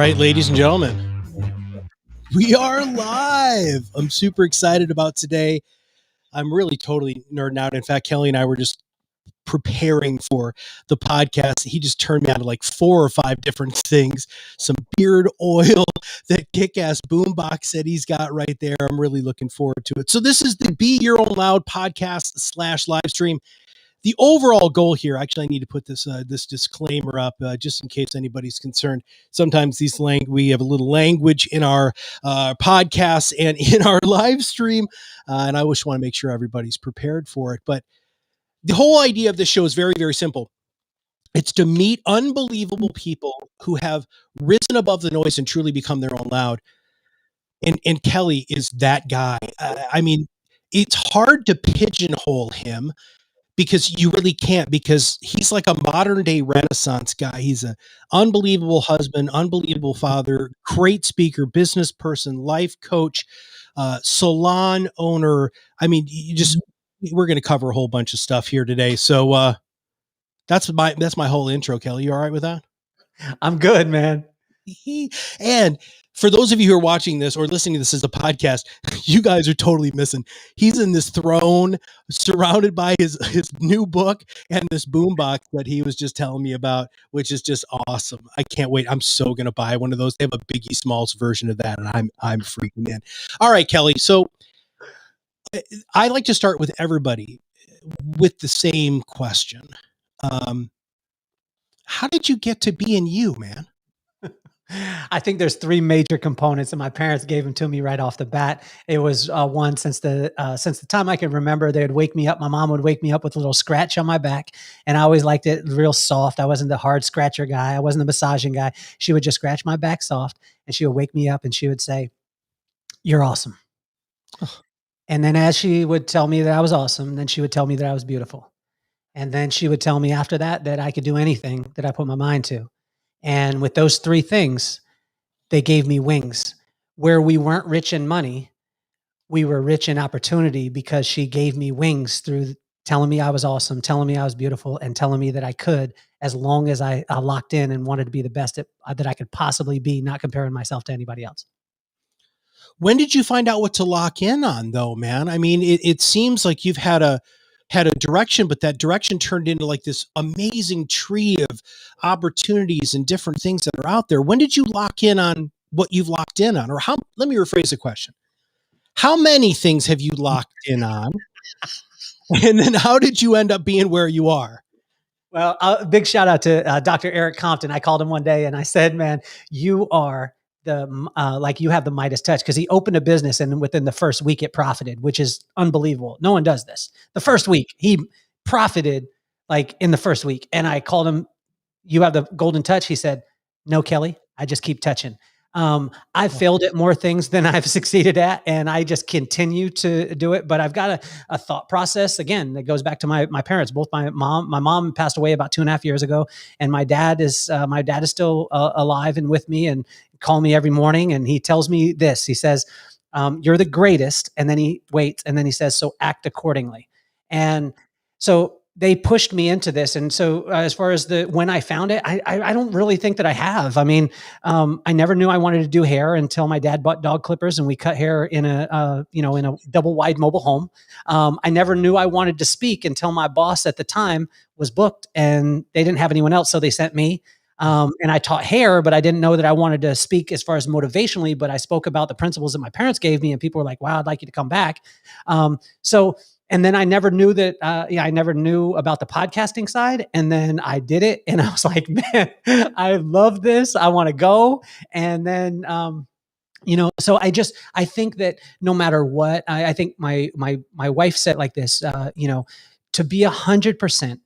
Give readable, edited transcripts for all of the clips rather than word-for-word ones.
right, ladies and gentlemen, we are live. I'm super excited about today. I'm really totally nerding out. In fact, Kelly and I were just preparing for the podcast. He just turned me on to like 4 or 5 different things. Some beard oil, that kick-ass boombox that he's got right there. I'm really looking forward to it. So this is the Be Your Own Loud podcast / live stream. The overall goal here, actually, I need to put this disclaimer up just in case anybody's concerned. Sometimes we have a little language in our podcasts and in our live stream, and I just want to make sure everybody's prepared for it. But the whole idea of this show is very, very simple. It's to meet unbelievable people who have risen above the noise and truly become their own loud. And Kelly is that guy. I mean, it's hard to pigeonhole him because you really can't, because he's like a modern day Renaissance guy. He's an unbelievable husband, unbelievable father, great speaker, business person, life coach, salon owner. I mean, we're going to cover a whole bunch of stuff here today. So that's my whole intro. Kelly, you all right with that? I'm good, man. And for those of you who are watching this or listening to this as a podcast, you guys are totally missing. He's in this throne surrounded by his new book and this boombox that he was just telling me about, which is just awesome. I can't wait. I'm so going to buy one of those. They have a Biggie Smalls version of that, and I'm freaking in. All right, Kelly. So I like to start with everybody with the same question. How did you get to being you, man? I think there's 3 major components, and my parents gave them to me right off the bat. It was one, since the time I can remember, they would wake me up. My mom would wake me up with a little scratch on my back, and I always liked it real soft. I wasn't the hard scratcher guy. I wasn't the massaging guy. She would just scratch my back soft, and she would wake me up, and she would say, "You're awesome." And then as she would tell me that I was awesome, then she would tell me that I was beautiful. And then she would tell me after that I could do anything that I put my mind to. And with those 3 things, they gave me wings. Where we weren't rich in money, we were rich in opportunity, because she gave me wings through telling me I was awesome, telling me I was beautiful, and telling me that I could, as long as I locked in and wanted to be the best that I could possibly be, not comparing myself to anybody else. When did you find out what to lock in on, though, man? I mean, it seems like you've had a direction, but that direction turned into like this amazing tree of opportunities and different things that are out there. When did you lock in on what you've locked in on? Or let me rephrase the question. How many things have you locked in on? And then how did you end up being where you are? Well, big shout out to Dr. Eric Compton. I called him one day and I said, "Man, you are like you have the Midas touch," because he opened a business and within the first week it profited, which is unbelievable. No one does this. The first week he profited, like in the first week. And I called him, "You have the golden touch?" He said, "No, Kelly, I just keep touching." I've failed at more things than I've succeeded at, and I just continue to do it. But I've got a thought process, again, that goes back to my parents. Both my mom passed away about 2.5 years ago, and my dad is still alive and with me, and call me every morning. And he tells me this. He says, "You're the greatest," and then he waits, and then he says, "So act accordingly." And so they pushed me into this. And so as far as when I found it, I don't really think that I have. I mean, I never knew I wanted to do hair until my dad bought dog clippers and we cut hair in a double wide mobile home. I never knew I wanted to speak until my boss at the time was booked and they didn't have anyone else. So they sent me. And I taught hair, but I didn't know that I wanted to speak as far as motivationally, but I spoke about the principles that my parents gave me, and people were like, "Wow, I'd like you to come back." And then I never knew that, I never knew about the podcasting side. And then I did it and I was like, "Man, I love this. I want to go." And then, so I think that no matter what, I think my wife said like this, to be 100%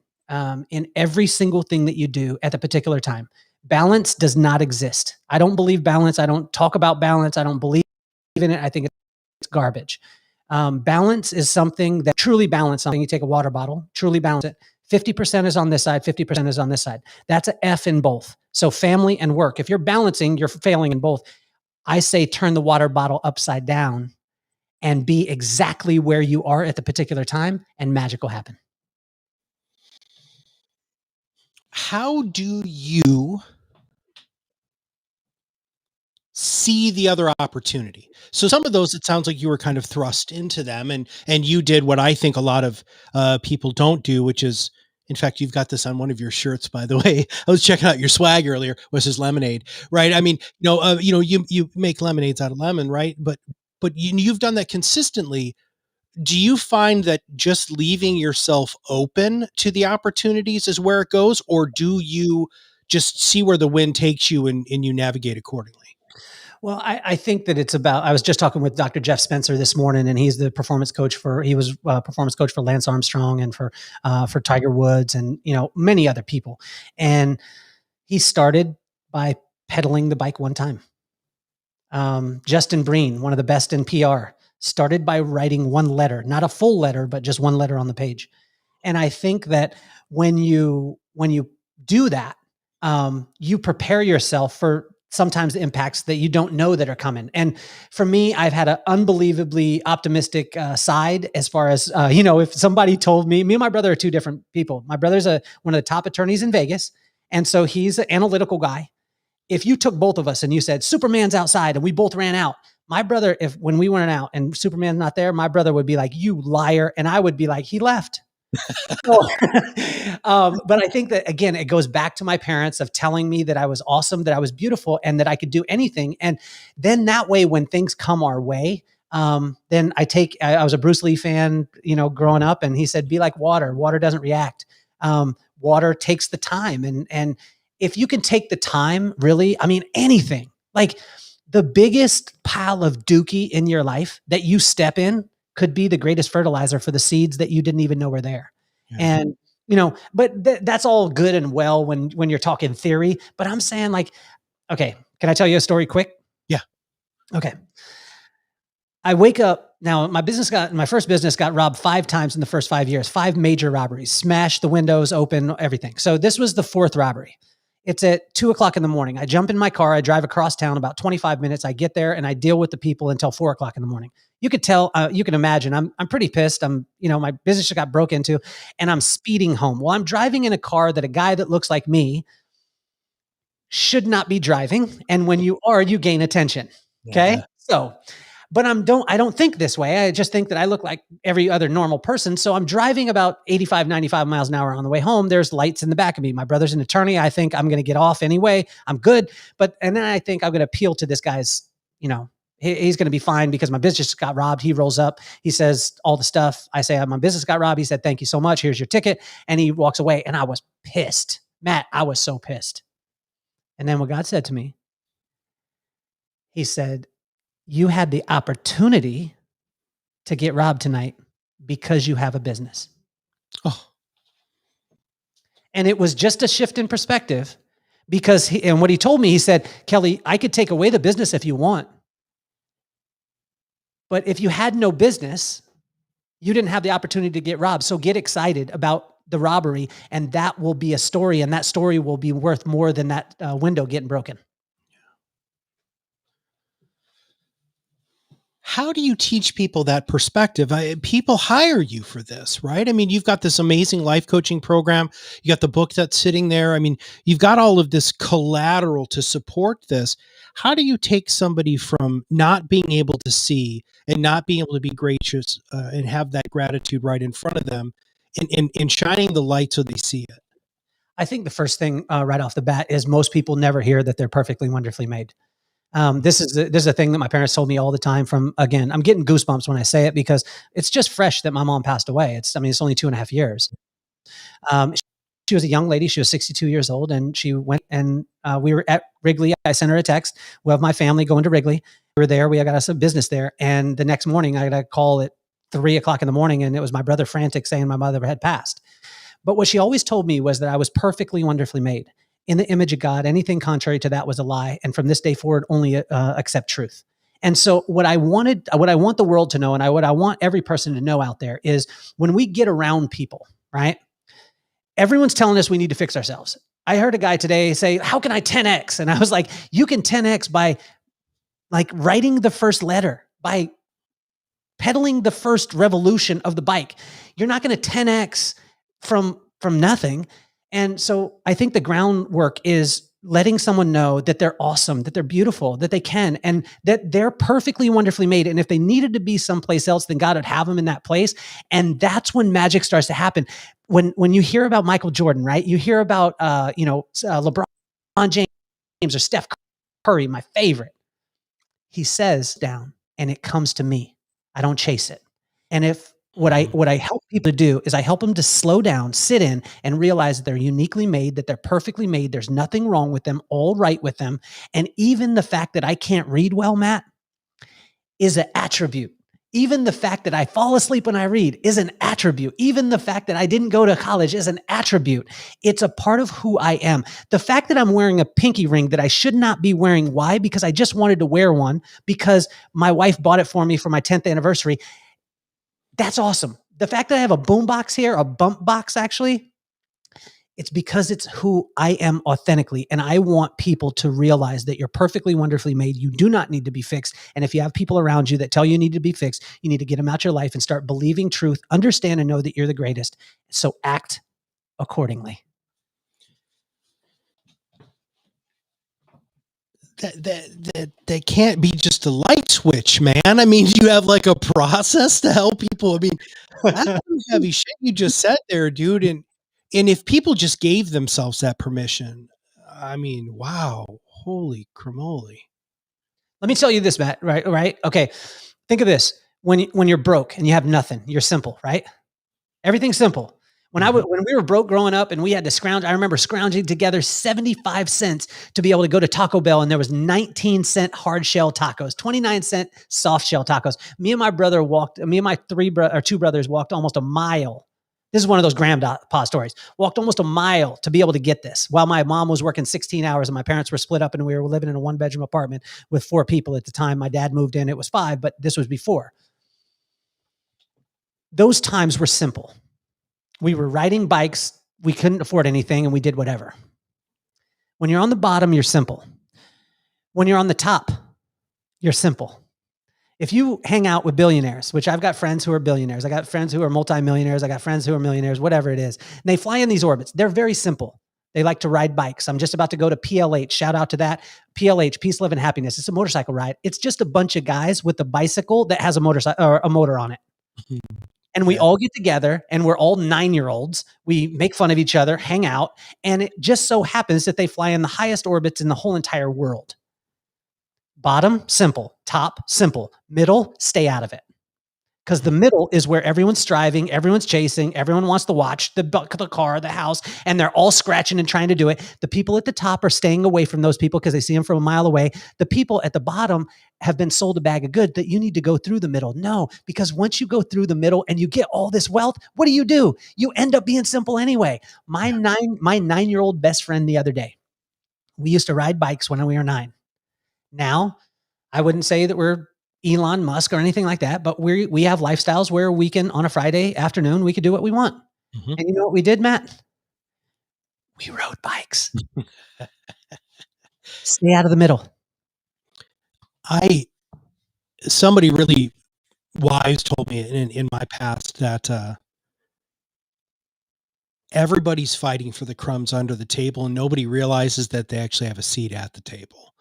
in every single thing that you do at the particular time. Balance does not exist. I don't believe balance. I don't talk about balance. I don't believe in it. I think it's garbage. Balance is something that truly balance something. You take a water bottle, truly balance it. 50% is on this side, 50% is on this side. That's an F in both. So family and work. If you're balancing, you're failing in both. I say turn the water bottle upside down and be exactly where you are at the particular time, and magic will happen. How do you see the other opportunity. So some of those, it sounds like you were kind of thrust into them, and you did what I think a lot of people don't do, which is, in fact, you've got this on one of your shirts, by the way. I was checking out your swag earlier. Was his lemonade, right? I mean, you make lemonades out of lemon, right? But you've done that consistently. Do you find that just leaving yourself open to the opportunities is where it goes, or do you just see where the wind takes you and you navigate accordingly? Well, I think that it's about. I was just talking with Dr. Jeff Spencer this morning, and he's the performance coach for. He was performance coach for Lance Armstrong and for Tiger Woods, and many other people. And he started by pedaling the bike one time. Justin Breen, one of the best in PR, started by writing one letter, not a full letter, but just one letter on the page. And I think that when you do that, you prepare yourself for sometimes the impacts that you don't know that are coming. And for me, I've had an unbelievably optimistic side as far as if somebody told me and my brother are two different people. My brother's one of the top attorneys in Vegas, and so he's an analytical guy. If you took both of us and you said Superman's outside and we both ran out, my brother, when we went out and Superman's not there, my brother would be like, "You liar," and I would be like, "He left." So, but I think that again, it goes back to my parents of telling me that I was awesome, that I was beautiful, and that I could do anything. And then that way, when things come our way, then I was a Bruce Lee fan, growing up, and he said, "Be like water. Water doesn't react. Water takes the time, and if you can take the time, really, I mean, anything like the biggest pile of dookie in your life that you step in could be the greatest fertilizer for the seeds that you didn't even know were there." Yeah. And, but that's all good and well when you're talking theory, but I'm saying like, okay, can I tell you a story quick? Yeah. Okay. I wake up now. My first business got robbed 5 times in the first 5 years, 5 major robberies, smashed the windows open, everything. So this was the 4th robbery. It's at 2:00 in the morning. I jump in my car. I drive across town about 25 minutes. I get there and I deal with the people until 4:00 in the morning. You could tell, you can imagine I'm pretty pissed. My business just got broke into and I'm speeding home. Well, I'm driving in a car that a guy that looks like me should not be driving. And when you are, you gain attention. Okay. Yeah. So, but I don't think this way. I just think that I look like every other normal person. So I'm driving about 85, 95 miles an hour on the way home. There's lights in the back of me. My brother's an attorney. I think I'm going to get off anyway. I'm good. And then I think I'm going to appeal to this guy's, he's going to be fine because my business got robbed. He rolls up. He says all the stuff. I say, my business got robbed. He said, "Thank you so much. Here's your ticket." And he walks away. And I was pissed. Matt, I was so pissed. And then what God said to me, he said, "You had the opportunity to get robbed tonight because you have a business." Oh. And it was just a shift in perspective because and what he told me, he said, "Kelly, I could take away the business if you want. But if you had no business, you didn't have the opportunity to get robbed. So get excited about the robbery, and that will be a story, and that story will be worth more than that window getting broken." How do you teach people that perspective? People hire you for this, right? I mean, you've got this amazing life coaching program. You got the book that's sitting there. I mean, you've got all of this collateral to support this. How do you take somebody from not being able to see and not being able to be gracious and have that gratitude right in front of them and shining the light so they see it? I think the first thing right off the bat is most people never hear that they're perfectly wonderfully made. This is a thing that my parents told me all the time. Again, I'm getting goosebumps when I say it because it's just fresh that my mom passed away. It's only 2.5 years. She was a young lady. She was 62 years old, and she went and we were at Wrigley. I sent her a text. We have my family going to Wrigley. We were there. We got us a business there. And the next morning, I got a call at 3:00 in the morning, and it was my brother frantic saying my mother had passed. But what she always told me was that I was perfectly, wonderfully made in the image of God. Anything contrary to that was a lie. And from this day forward, only accept truth. And so what I want the world to know, and what I want every person to know out there is when we get around people, right? Everyone's telling us we need to fix ourselves. I heard a guy today say, "How can I 10X?" And I was like, you can 10X by like writing the first letter, by pedaling the first revolution of the bike. You're not going to 10X from nothing. And so I think the groundwork is letting someone know that they're awesome, that they're beautiful, that they can, and that they're perfectly wonderfully made. And if they needed to be someplace else, then God would have them in that place. And that's when magic starts to happen. When you hear about Michael Jordan, right? You hear about LeBron James or Steph Curry, my favorite. He says down, and it comes to me. I don't chase it. And if what I help people to do is I help them to slow down, sit in, and realize that they're uniquely made, that they're perfectly made. There's nothing wrong with them, all right with them. And even the fact that I can't read well, Matt, is an attribute. Even the fact that I fall asleep when I read is an attribute. Even the fact that I didn't go to college is an attribute. It's a part of who I am. The fact that I'm wearing a pinky ring that I should not be wearing, why? Because I just wanted to wear one because my wife bought it for me for my 10th anniversary. That's awesome. The fact that I have a boom box here, a bump box actually, it's because it's who I am authentically. And I want people to realize that you're perfectly wonderfully made. You do not need to be fixed. And if you have people around you that tell you need to be fixed, you need to get them out your life and start believing truth, understand and know that you're the greatest. So act accordingly. That can't be just a light switch, man. I mean, do you have like a process to help people? I mean, that's some heavy shit you just said there, dude. And if people just gave themselves that permission, I mean, wow, holy cramoly. Let me tell you this, Matt, right? Okay. Think of this. When you're broke and you have nothing, you're simple, right? Everything's simple. When we were broke growing up and we had to scrounge, I remember scrounging together 75 cents to be able to go to Taco Bell, and there was 19-cent hard shell tacos, 29-cent soft shell tacos. Me and my two brothers walked almost a mile. This is one of those grandpa stories. Walked almost a mile to be able to get this while my mom was working 16 hours and my parents were split up and we were living in a 1-bedroom apartment with 4 people at the time. My dad moved in, it was 5, but this was before. Those times were simple. We were riding bikes. We couldn't afford anything and we did whatever. When you're on the bottom, you're simple. When you're on the top, you're simple. If you hang out with billionaires, which I've got friends who are billionaires, I got friends who are multimillionaires, I got friends who are millionaires, whatever it is, and they fly in these orbits. They're very simple. They like to ride bikes. I'm just about to go to PLH. Shout out to that. PLH, Peace, Love, and Happiness. It's a motorcycle ride. It's just a bunch of guys with a bicycle that has a motorcycle or a motor on it. And we all get together and we're all 9-year-olds. We make fun of each other, hang out. And it just so happens that they fly in the highest orbits in the whole entire world. Bottom, simple. Top, simple. Middle, stay out of it. Because the middle is where everyone's striving, everyone's chasing, everyone wants to watch the car, the house, and they're all scratching and trying to do it. The people at the top are staying away from those people because they see them from a mile away. The people at the bottom have been sold a bag of goods that you need to go through the middle. No, because once you go through the middle and you get all this wealth, what do? You end up being simple anyway. My 9-year-old best friend the other day, we used to ride bikes when we were 9. Now, I wouldn't say that we're Elon Musk or anything like that, but we have lifestyles where we can, on a Friday afternoon, we could do what we want. And you know what we did, Matt? We rode bikes. Stay out of the middle. Somebody really wise told me in my past that everybody's fighting for the crumbs under the table and nobody realizes that they actually have a seat at the table.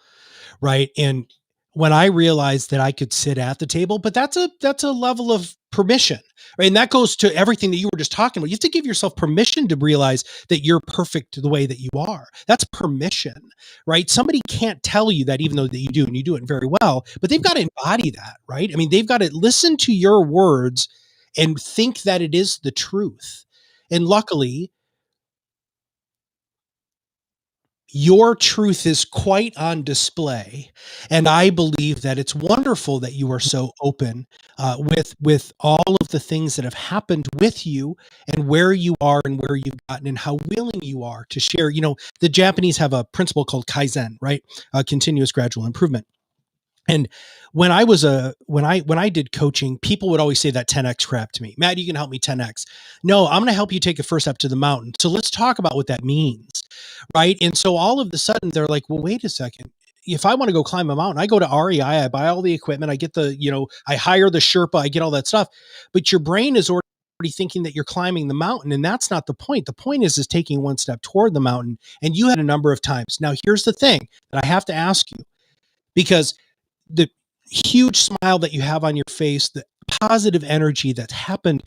Right. And when I realized that I could sit at the table, but that's a level of permission, right? And that goes to everything that you were just talking about. You have to give yourself permission to realize that you're perfect the way that you are. That's permission, right? Somebody can't tell you that, even though that you do, and you do it very well, but they've got to embody that, right? I mean, they've got to listen to your words and think that it is the truth. And luckily, your truth is quite on display. And I believe that it's wonderful that you are so open with all of the things that have happened with you and where you are and where you've gotten and how willing you are to share. You know, the Japanese have a principle called Kaizen, right? Continuous gradual improvement. And when I did coaching, people would always say that 10X crap to me. Matt, you can help me 10X. No, I'm going to help you take a first step to the mountain. So let's talk about what that means. Right. And so all of a sudden they're like, well, wait a second. If I want to go climb a mountain, I go to REI, I buy all the equipment, I get I hire the Sherpa, I get all that stuff. But your brain is already already thinking that you're climbing the mountain, and that's not the point. The point is taking one step toward the mountain. And you had a number of times. Now, here's the thing that I have to ask you, because the huge smile that you have on your face, the positive energy that's happened.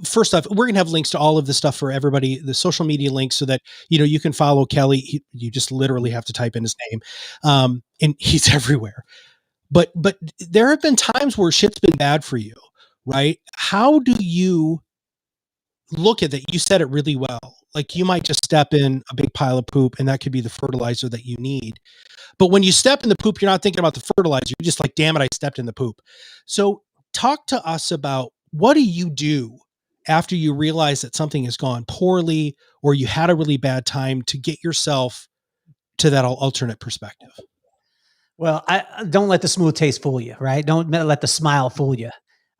First off, we're going to have links to all of the stuff for everybody, the social media links, so that, you can follow Kelly. You just literally have to type in his name. And he's everywhere. But there have been times where shit's been bad for you, right? How do you look at that? You said it really well. Like, you might just step in a big pile of poop, and that could be the fertilizer that you need. But when you step in the poop, you're not thinking about the fertilizer. You're just like, damn it, I stepped in the poop. So talk to us about, what do you do after you realize that something has gone poorly, or you had a really bad time, to get yourself to that alternate perspective? Well, I don't let the smooth taste fool you, right? Don't let the smile fool you.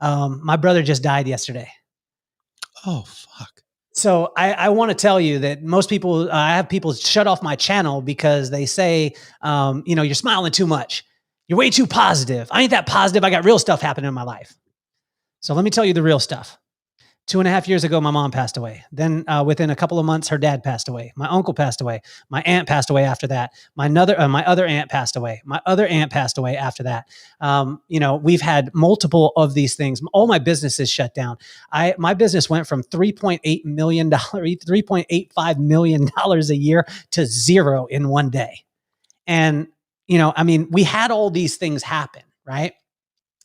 My brother just died yesterday. Oh, fuck. So I want to tell you that most people, I have people shut off my channel because they say, you're smiling too much. You're way too positive. I ain't that positive. I got real stuff happening in my life. So let me tell you the real stuff. 2.5 years ago, my mom passed away. Then within a couple of months, her dad passed away. My uncle passed away. My aunt passed away after that. My other aunt passed away. My other aunt passed away after that. We've had multiple of these things. All my businesses shut down. My business went from $3.8 million, $3.85 million a year to zero in one day. And, we had all these things happen, right?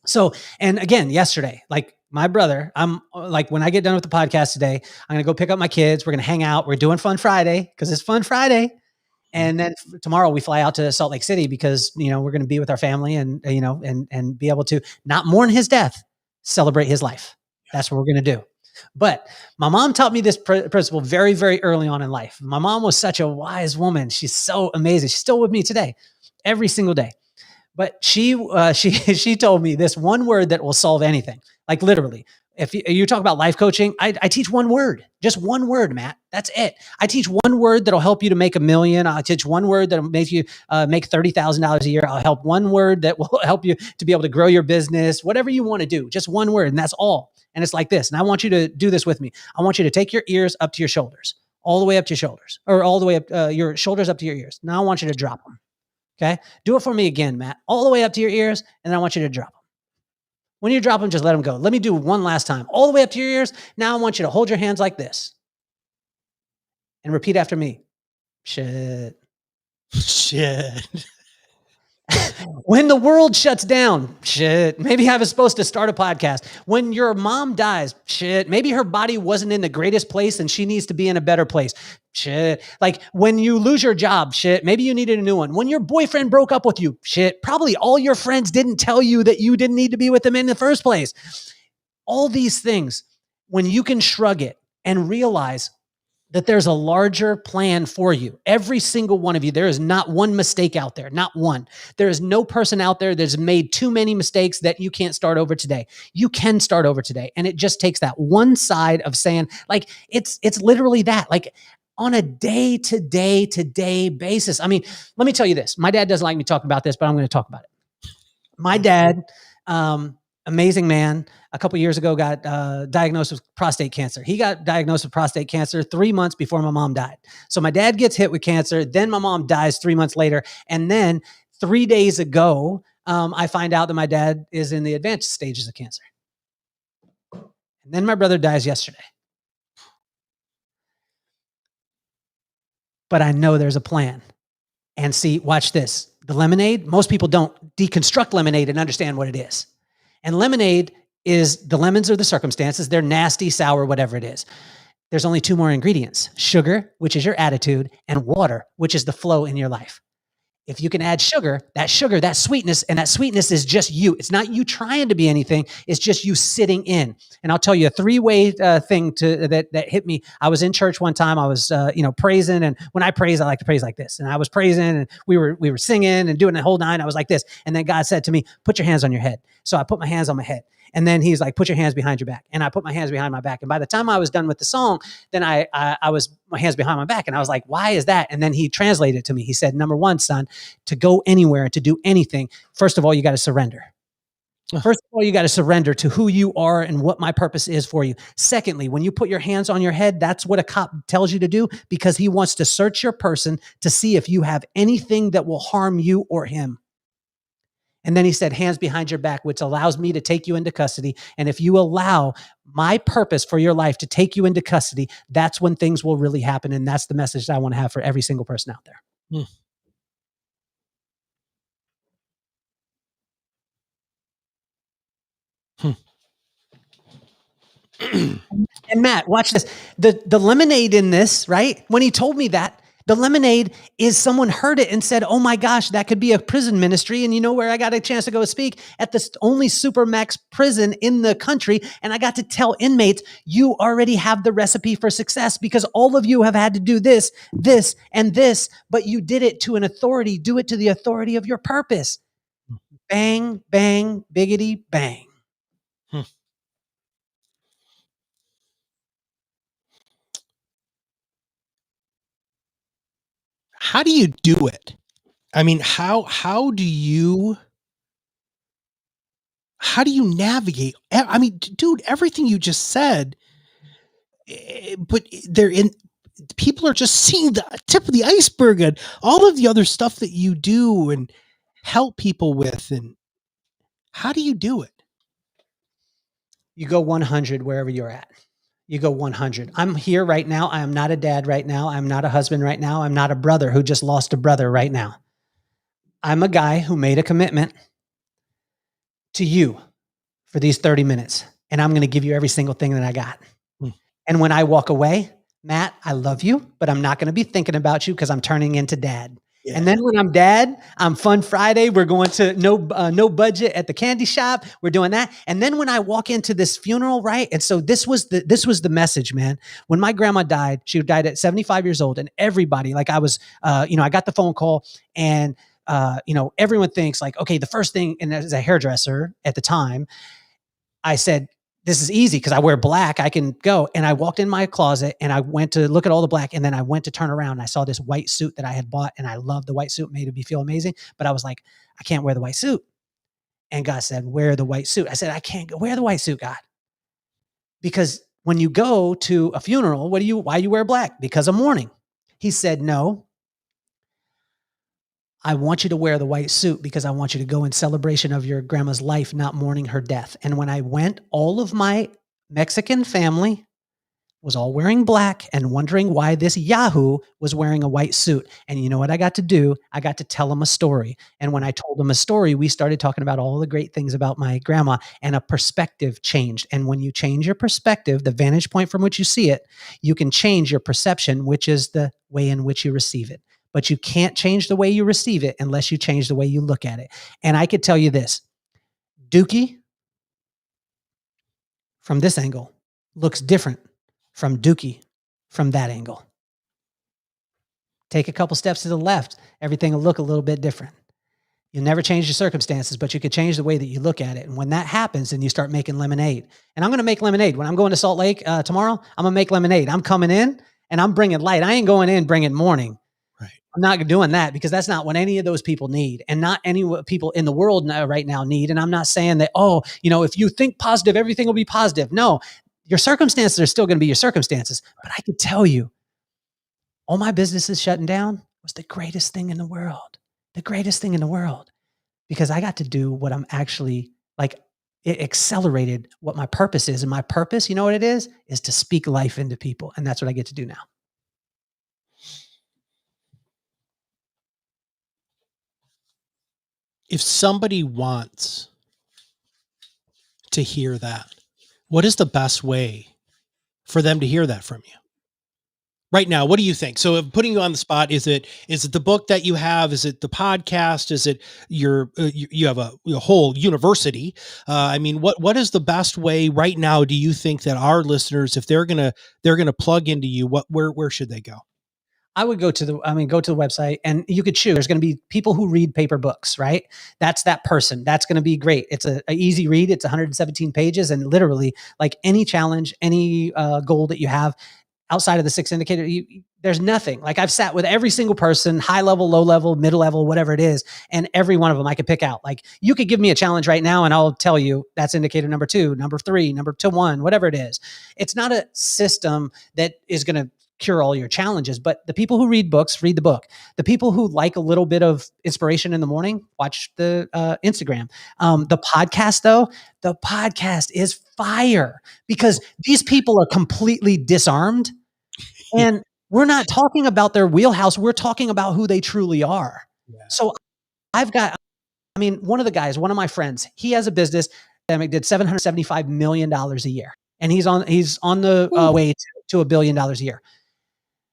So, and again, yesterday, like, my brother, I'm like, when I get done with the podcast today, I'm going to go pick up my kids. We're going to hang out. We're doing Fun Friday because it's Fun Friday. And then tomorrow we fly out to Salt Lake City because, we're going to be with our family and, and be able to not mourn his death, celebrate his life. That's what we're going to do. But my mom taught me this principle very, very early on in life. My mom was such a wise woman. She's so amazing. She's still with me today, every single day. But she told me this one word that will solve anything. Like, literally, if you talk about life coaching, I teach one word, just one word, Matt. That's it. I teach one word that'll help you to make $1 million. I'll teach one word that'll make you make $30,000 a year. I'll help one word that will help you to be able to grow your business, whatever you want to do, just one word. And that's all. And it's like this. And I want you to do this with me. I want you to take your ears up to your shoulders, all the way up to your shoulders, or all the way up your shoulders up to your ears. Now I want you to drop them. Okay. Do it for me again, Matt, all the way up to your ears. And then I want you to drop them. When you drop them, just let them go. Let me do one last time, all the way up to your ears. Now I want you to hold your hands like this and repeat after me. Shit. When the world shuts down, shit. Maybe I was supposed to start a podcast. When your mom dies, shit. Maybe her body wasn't in the greatest place and she needs to be in a better place. Shit. Like, when you lose your job, shit. Maybe you needed a new one. When your boyfriend broke up with you, shit. Probably all your friends didn't tell you that you didn't need to be with them in the first place. All these things, when you can shrug it and realize that there's a larger plan for you. Every single one of you, there is not one mistake out there, not one. There is no person out there that's made too many mistakes that you can't start over today. You can start over today. And it just takes that one side of saying, like, it's literally that, like, on a day-to-day basis. I mean, let me tell you this. My dad doesn't like me talking about this, but I'm going to talk about it. My dad, amazing man, a couple of years ago got diagnosed with prostate cancer. He got diagnosed with prostate cancer 3 months before my mom died. So my dad gets hit with cancer. Then my mom dies 3 months later. And then 3 days ago, I find out that my dad is in the advanced stages of cancer. And then my brother dies yesterday. But I know there's a plan. And see, watch this. The lemonade, most people don't deconstruct lemonade and understand what it is. And lemonade is, the lemons are the circumstances. They're nasty, sour, whatever it is. There's only 2 more ingredients: sugar, which is your attitude, and water, which is the flow in your life. If you can add sugar, that sweetness, and that sweetness is just you. It's not you trying to be anything. It's just you sitting in. And I'll tell you a 3-way thing that hit me. I was in church one time. I was, praising. And when I praise, I like to praise like this. And I was praising, and we were singing and doing the whole nine. I was like this. And then God said to me, put your hands on your head. So I put my hands on my head. And then he's like, put your hands behind your back. And I put my hands behind my back. And by the time I was done with the song, then I was my hands behind my back. And I was like, why is that? And then he translated it to me. He said, number one, son, to go anywhere and to do anything, first of all, you got to surrender. First of all, you got to surrender to who you are and what my purpose is for you. Secondly, when you put your hands on your head, that's what a cop tells you to do because he wants to search your person to see if you have anything that will harm you or him. And then he said, hands behind your back, which allows me to take you into custody. And if you allow my purpose for your life to take you into custody, that's when things will really happen. And that's the message that I want to have for every single person out there. Hmm. And Matt, watch this. The lemonade in this, right? When he told me that, the lemonade is someone heard it and said, oh my gosh, that could be a prison ministry. And you know where I got a chance to go speak? At the only supermax prison in the country. And I got to tell inmates, you already have the recipe for success because all of you have had to do this, this, and this, but you did it to an authority. Do it to the authority of your purpose. Bang, bang, biggity, bang. Hmm. How do you do it? I mean, how do you navigate? I mean, dude, everything you just said, but they're in. People are just seeing the tip of the iceberg and all of the other stuff that you do and help people with. And how do you do it? You go 100 wherever you're at. You go 100. I'm here right now. I am not a dad right now. I'm not a husband right now. I'm not a brother who just lost a brother right now. I'm a guy who made a commitment to you for these 30 minutes, and I'm going to give you every single thing that I got. Hmm. And when I walk away, Matt, I love you, but I'm not going to be thinking about you because I'm turning into dad. Yeah. And then when I'm dad, I'm Fun Friday. We're going to no budget at the candy shop. We're doing that. And then when I walk into this funeral, right? And so this was the message, man. When my grandma died, she died at 75 years old, and everybody, like I was, I got the phone call, and everyone thinks like, okay, the first thing, and as a hairdresser at the time, I said, this is easy because I wear black. I can go. And I walked in my closet and I went to look at all the black. And then I went to turn around and I saw this white suit that I had bought. And I loved the white suit, made me feel amazing. But I was like, I can't wear the white suit. And God said, wear the white suit. I said, I can't wear the white suit, God. Because when you go to a funeral, why you wear black? Because of mourning. He said, no, I want you to wear the white suit because I want you to go in celebration of your grandma's life, not mourning her death. And when I went, all of my Mexican family was all wearing black and wondering why this Yahoo was wearing a white suit. And you know what I got to do? I got to tell them a story. And when I told them a story, we started talking about all the great things about my grandma, and a perspective changed. And when you change your perspective, the vantage point from which you see it, you can change your perception, which is the way in which you receive it. But you can't change the way you receive it unless you change the way you look at it. And I could tell you this, Dookie from this angle looks different from Dookie from that angle. Take a couple steps to the left, everything will look a little bit different. You'll never change your circumstances, but you could change the way that you look at it. And when that happens, then you start making lemonade. And I'm going to make lemonade. When I'm going to Salt Lake tomorrow, I'm going to make lemonade. I'm coming in and I'm bringing light. I ain't going in bringing morning. Right. I'm not doing that because that's not what any of those people need, and not any people in the world right now need. And I'm not saying that, if you think positive, everything will be positive. No, your circumstances are still going to be your circumstances. But I could tell you, all my businesses shutting down was the greatest thing in the world. The greatest thing in the world. Because I got to do what I'm actually like. It accelerated what my purpose is. And my purpose, you know what it is to speak life into people. And that's what I get to do now. If somebody wants to hear that, what is the best way for them to hear that from you right now? What do you think? So putting you on the spot, is it the book that you have? Is it the podcast? Is it you have a whole university? What is the best way right now? Do you think that our listeners, if they're going to plug into you, where should they go? I would go to the website, and you could choose. There's going to be people who read paper books, right? That's that person. That's going to be great. It's a easy read. It's 117 pages, and literally like any challenge, any goal that you have outside of the 6 indicator, there's nothing. Like I've sat with every single person, high level, low level, middle level, whatever it is, and every one of them I could pick out. Like you could give me a challenge right now and I'll tell you that's indicator number 2, number 3, number 2, 1, whatever it is. It's not a system that is going to cure all your challenges, but the people who read books, read the book. The people who like a little bit of inspiration in the morning, watch the Instagram. The podcast though, the podcast is fire because these people are completely disarmed and we're not talking about their wheelhouse. We're talking about who they truly are. Yeah. So one of the guys, one of my friends, he has a business that did $775 million a year. And he's on the way to $1 billion a year.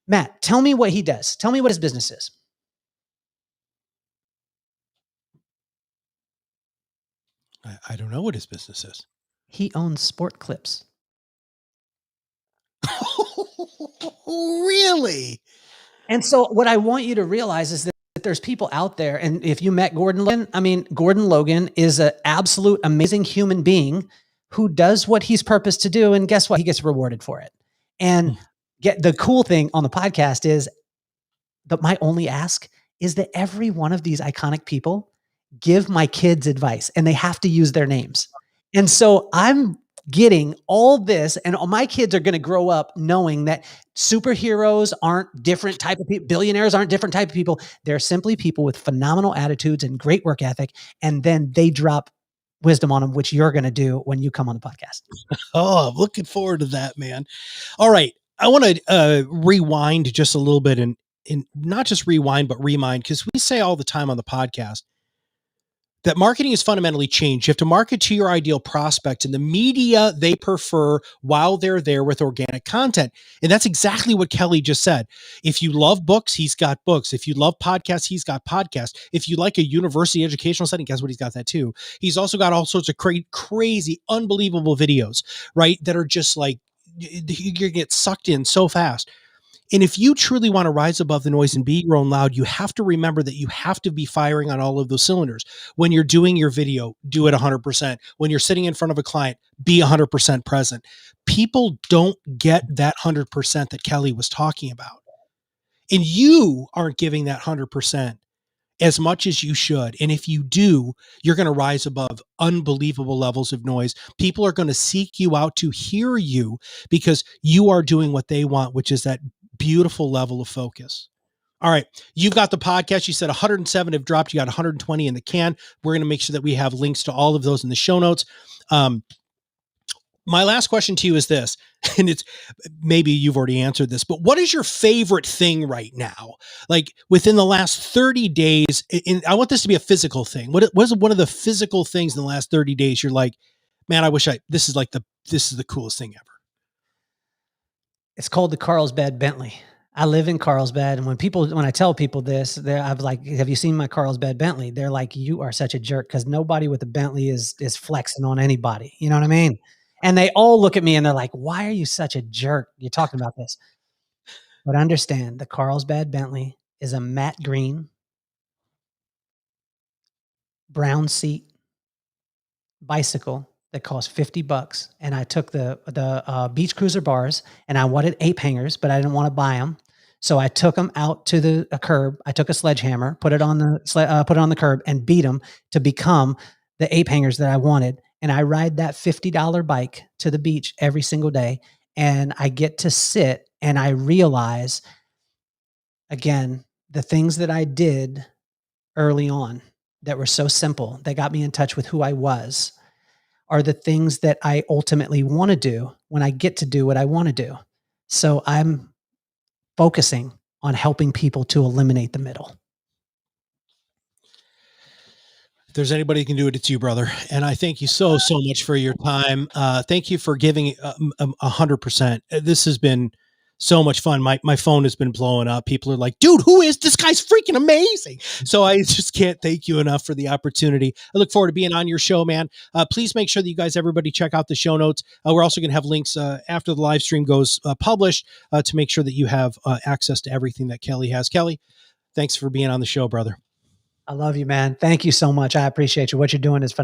Matt, tell me what he does. Tell me what his business is. I don't know what his business is. He owns Sport Clips. Really? And so what I want you to realize is that there's people out there, and if you met Gordon Logan, Gordon Logan is an absolute amazing human being who does what he's purposed to do, and guess what? He gets rewarded for it. And the cool thing on the podcast is that my only ask is that every one of these iconic people give my kids advice, and they have to use their names. And so I'm getting all this, and my kids are going to grow up knowing that superheroes aren't different type of people. Billionaires aren't different type of people. They're simply people with phenomenal attitudes and great work ethic. And then they drop wisdom on them, which you're going to do when you come on the podcast. Oh, I'm looking forward to that, man. All right. I want to rewind just a little bit and not just rewind, but remind, because we say all the time on the podcast that marketing is fundamentally changed. You have to market to your ideal prospect and the media they prefer while they're there with organic content. And that's exactly what Kelly just said. If you love books, he's got books. If you love podcasts, he's got podcasts. If you like a university educational setting, guess what? He's got that too. He's also got all sorts of crazy, unbelievable videos, right? That are just like, you get sucked in so fast. And if you truly want to rise above the noise and be your own loud, you have to remember that you have to be firing on all of those cylinders. When you're doing your video, do it 100%. When you're sitting in front of a client, be 100% present. People don't get that 100% that Kelly was talking about. And you aren't giving that 100% as much as you should. And if you do, you're going to rise above unbelievable levels of noise. People are going to seek you out to hear you because you are doing what they want, which is that beautiful level of focus. All right. You've got the podcast. You said 107 have dropped. You got 120 in the can. We're going to make sure that we have links to all of those in the show notes. My last question to you is this, and it's maybe you've already answered this, but what is your favorite thing right now? Like within the last 30 days, and I want this to be a physical thing. What is one of the physical things in the last 30 days you're like, man, this is the coolest thing ever? It's called the Carlsbad Bentley. I live in Carlsbad. And when I tell people this, I'm like, have you seen my Carlsbad Bentley? They're like, you are such a jerk. Cause nobody with a Bentley is flexing on anybody. You know what I mean? And they all look at me and they're like, why are you such a jerk? You're talking about this. But understand the Carlsbad Bentley is a matte green, brown seat bicycle that cost $50. And I took the beach cruiser bars and I wanted ape hangers, but I didn't want to buy them. So I took them out to a curb. I took a sledgehammer, put it on the curb and beat them to become the ape hangers that I wanted. And I ride that $50 bike to the beach every single day. And I get to sit and I realize, again, the things that I did early on that were so simple, that got me in touch with who I was, are the things that I ultimately want to do when I get to do what I want to do. So I'm focusing on helping people to eliminate the middle. If there's anybody who can do it, it's you, brother. And I thank you so much for your time. Thank you for giving 100%. This has been so much fun. My phone has been blowing up. People are like, dude, who is this guy's freaking amazing? So I just can't thank you enough for the opportunity. I look forward to being on your show, man. Please make sure that you guys, everybody check out the show notes. We're also going to have links after the live stream goes published to make sure that you have access to everything that Kelly has. Kelly, thanks for being on the show, brother. I love you, man. Thank you so much. I appreciate you. What you're doing is phenomenal.